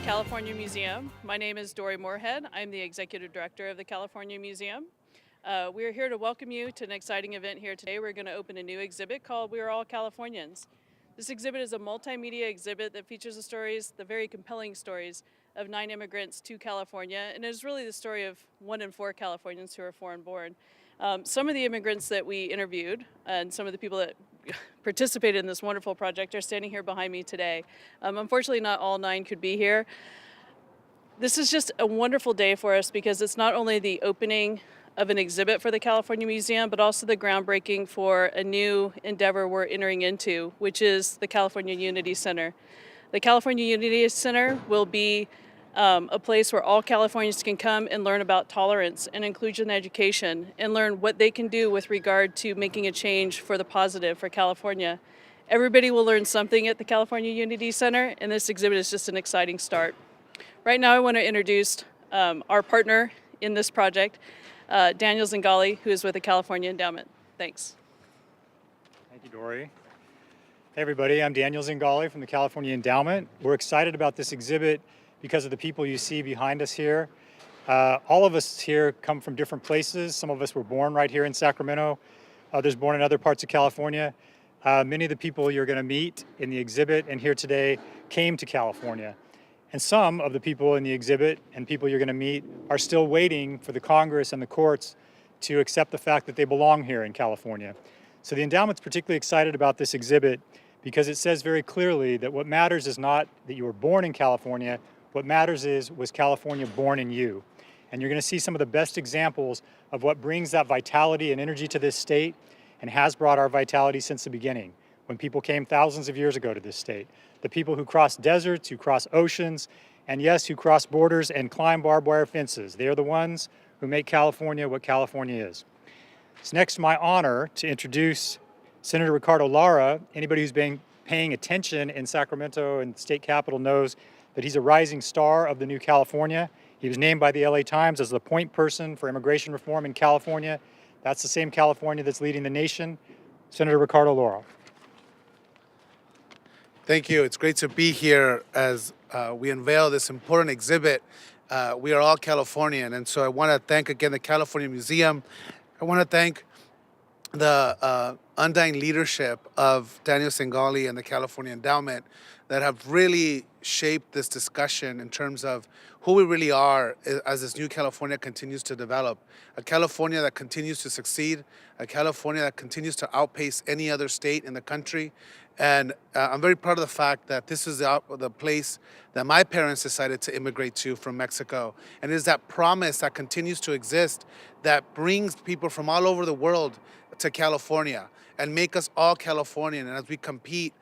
California Museum. My name is Dory Moorhead. I'm the Executive Director of the California Museum. We are here to welcome you to an exciting event here today. We're going to open a new exhibit called We Are All Californians. This exhibit is a multimedia exhibit that features the stories, the very compelling stories, of 9 immigrants to California, and it is really the story of 1 in 4 Californians who are foreign born. Some of the immigrants that we interviewed and some of the people that participated in this wonderful project are standing here behind me today. Unfortunately, not all 9 could be here. This is just a wonderful day for us because it's not only the opening of an exhibit for the California Museum, but also the groundbreaking for a new endeavor we're entering into, which is the California Unity Center. The California Unity Center will be a place where all Californians can come and learn about tolerance and inclusion education and learn what they can do with regard to making a change for the positive for California. Everybody will learn something at the California Unity Center, and this exhibit is just an exciting start. Right now I want to introduce our partner in this project, Daniel Zingali, who is with the California Endowment. Thanks. Thank you, Dory. Hey everybody, I'm Daniel Zingali from the California Endowment. We're excited about this exhibit because of the people you see behind us here. All of us here come from different places. Some of us were born right here in Sacramento, others born in other parts of California. Many of the people you're going to meet in the exhibit and here today came to California. And some of the people in the exhibit and people you're going to meet are still waiting for the Congress and the courts to accept the fact that they belong here in California. So the endowment's particularly excited about this exhibit because it says very clearly that what matters is not that you were born in California. What matters is, was California born in you? And you're going to see some of the best examples of what brings that vitality and energy to this state and has brought our vitality since the beginning, when people came thousands of years ago to this state. The people who crossed deserts, who crossed oceans, and yes, who crossed borders and climb barbed wire fences. They are the ones who make California what California is. It's next my honor to introduce Senator Ricardo Lara. Anybody who's been paying attention in Sacramento and the state capitol knows that he's a rising star of the new California. He was named by the LA Times as the point person for immigration reform in California. That's the same California that's leading the nation. Senator Ricardo Lara. Thank you. It's great to be here as we unveil this important exhibit. We are all Californian, and so I want to thank again the California Museum. I want to thank the undying leadership of Daniel Zingali and the California Endowment that have really shaped this discussion in terms of who we really are as this new California continues to develop. A California that continues to succeed, a California that continues to outpace any other state in the country. And I'm very proud of the fact that this is the place that my parents decided to immigrate to from Mexico. And it is that promise that continues to exist that brings people from all over the world to California and make us all Californian, and as we compete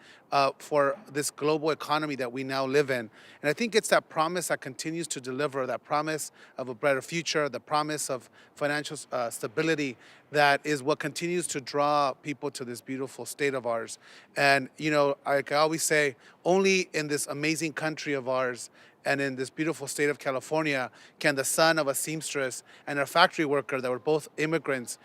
for this global economy that we now live in. And I think it's that promise that continues to deliver, that promise of a better future, the promise of financial stability, that is what continues to draw people to this beautiful state of ours. And, you know, like I always say, only in this amazing country of ours and in this beautiful state of California can the son of a seamstress and a factory worker that were both immigrants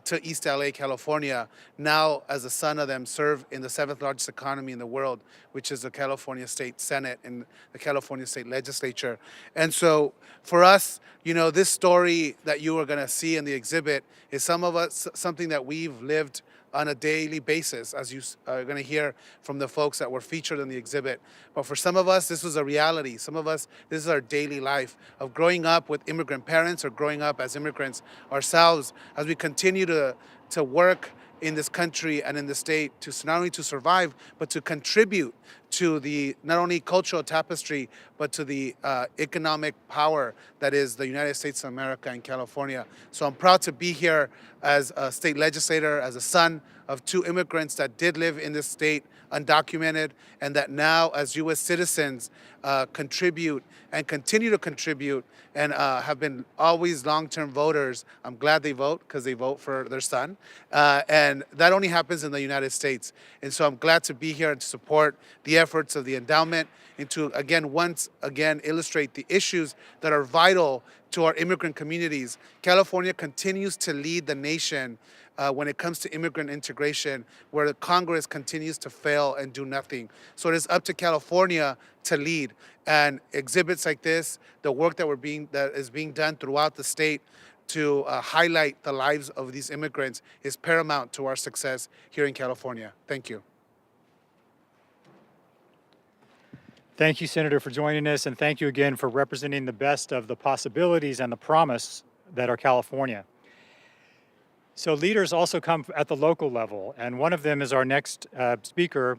to East LA, California, now as the son of them serve in the 7th largest economy in the world, which is the California State Senate and the California State Legislature. And so for us, you know, this story that you are gonna see in the exhibit is something that we've lived on a daily basis, as you are going to hear from the folks that were featured in the exhibit. But for some of us, this was a reality. Some of us, this is our daily life of growing up with immigrant parents or growing up as immigrants ourselves, as we continue to work in this country and in the state to not only to survive, but to contribute to the not only cultural tapestry, but to the economic power that is the United States of America and California. So I'm proud to be here as a state legislator, as a son of 2 immigrants that did live in this state undocumented, and that now as U.S. citizens contribute and continue to contribute and have been always long-term voters. I'm glad they vote because they vote for their son. And that only happens in the United States. And so I'm glad to be here and to support the efforts of the endowment and to, again, once again, illustrate the issues that are vital to our immigrant communities. California continues to lead the nation when it comes to immigrant integration, where the Congress continues to fail and do nothing. So it is up to California to lead. And exhibits like this, the work that is being done throughout the state to highlight the lives of these immigrants is paramount to our success here in California. Thank you. Thank you, Senator, for joining us, and thank you again for representing the best of the possibilities and the promise that are California. So leaders also come at the local level, and one of them is our next speaker.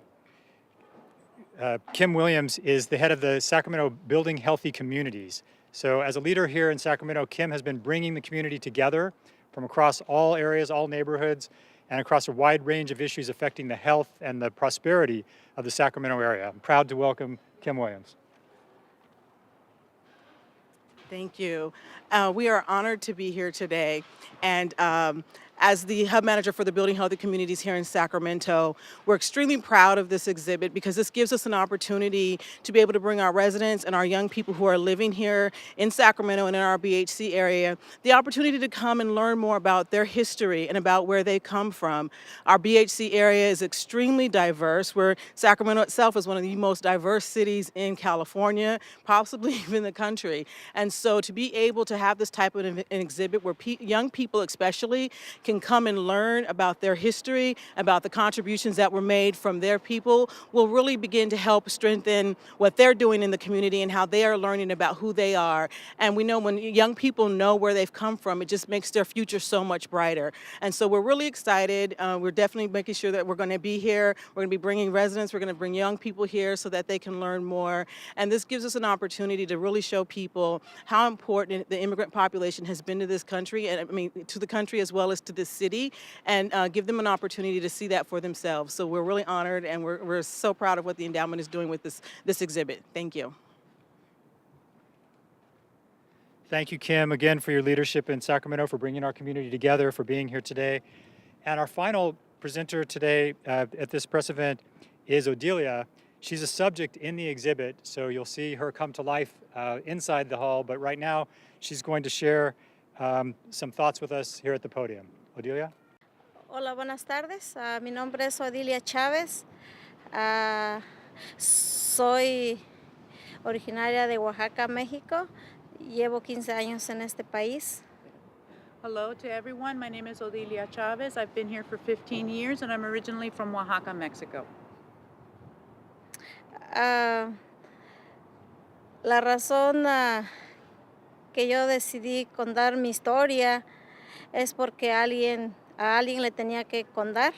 Kim Williams is the head of the Sacramento Building Healthy Communities. So as a leader here in Sacramento, Kim has been bringing the community together from across all areas, all neighborhoods, and across a wide range of issues affecting the health and the prosperity of the Sacramento area. I'm proud to welcome Kim Williams. Thank you. We are honored to be here today. And as the hub manager for the Building Healthy Communities here in Sacramento, we're extremely proud of this exhibit because this gives us an opportunity to be able to bring our residents and our young people who are living here in Sacramento and in our BHC area the opportunity to come and learn more about their history and about where they come from. Our BHC area is extremely diverse, where Sacramento itself is one of the most diverse cities in California, possibly even the country. And so to be able to have this type of an exhibit where young people especially can come and learn about their history, about the contributions that were made from their people, will really begin to help strengthen what they're doing in the community and how they are learning about who they are. And we know when young people know where they've come from, it just makes their future so much brighter. And so we're really excited. We're definitely making sure that we're going to be here. We're going to be bringing residents. We're going to bring young people here so that they can learn more. And this gives us an opportunity to really show people how important the immigrant population has been to this country, and I mean to the country as well as to this city, and give them an opportunity to see that for themselves. So we're really honored, and we're so proud of what the endowment is doing with this exhibit. Thank you. Thank you, Kim, again for your leadership in Sacramento, for bringing our community together, for being here today. And our final presenter today at this press event is Odelia. She's a subject in the exhibit, so you'll see her come to life inside the hall, but right now she's going to share some thoughts with us here at the podium. Odelia? Hola, buenas tardes. Mi nombre es Odilia Chávez. Soy originaria de Oaxaca, México. Llevo 15 años en este país. Hello to everyone. My name is Odilia Chavez. I've been here for 15 years and I'm originally from Oaxaca, Mexico. La razón que yo decidí contar mi historia es porque a alguien le tenía que contar.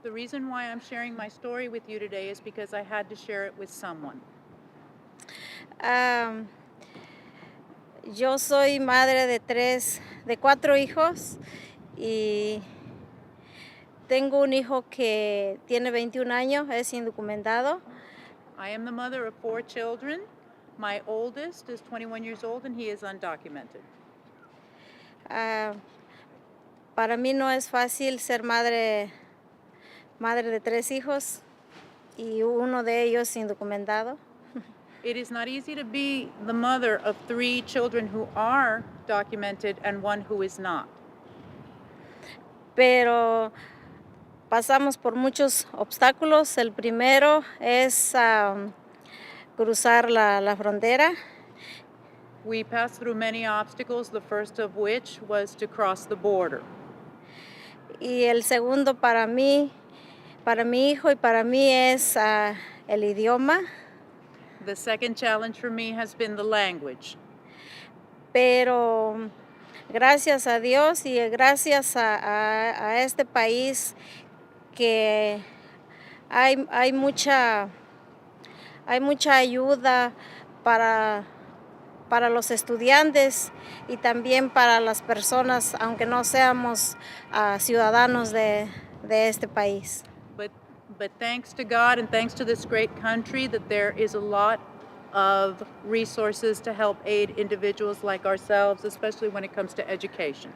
The reason why I'm sharing my story with you today is because I had to share it with someone. Yo soy madre de 4 hijos y tengo un hijo que tiene 21 años, es indocumentado. I am the mother of 4 children. My oldest is 21 years old and he is undocumented. Para mí no es fácil ser madre de 3 hijos y uno de ellos indocumentado. It is not easy to be the mother of 3 children who are documented and one who is not. Pero pasamos por muchos obstáculos. El primero es cruzar la frontera. We passed through many obstacles, the first of which was to cross the border. Y el segundo para mí, para mi hijo y para mí es el idioma. The second challenge for me has been the language. Pero gracias a Dios y gracias a este país que hay mucha ayuda para los estudiantes y también para las personas, aunque no seamos ciudadanos de este país. But thanks to God and thanks to this great country that there is a lot of resources to help aid individuals like ourselves, especially when it comes to education.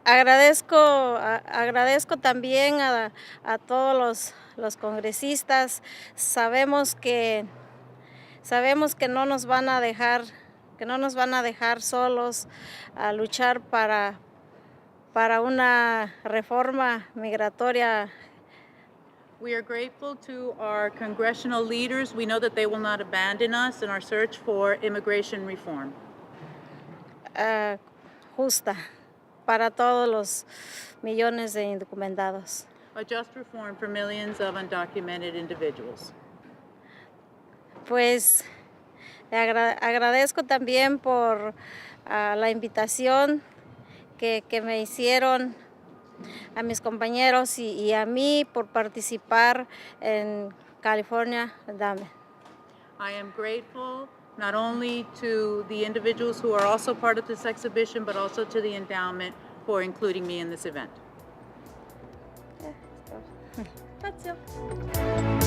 agradezco también a todos los congresistas. Sabemos que no nos van a dejar solos a luchar para una reforma migratoria. We are grateful to our congressional leaders. We know that they will not abandon us in our search for immigration reform. Justa para todos los millones de indocumentados. A just reform for millions of undocumented individuals. Pues le agradezco también por la invitación que me hicieron a mis compañeros y a mí por participar en California Endowment. I am grateful not only to the individuals who are also part of this exhibition, but also to the endowment for including me in this event. That's it.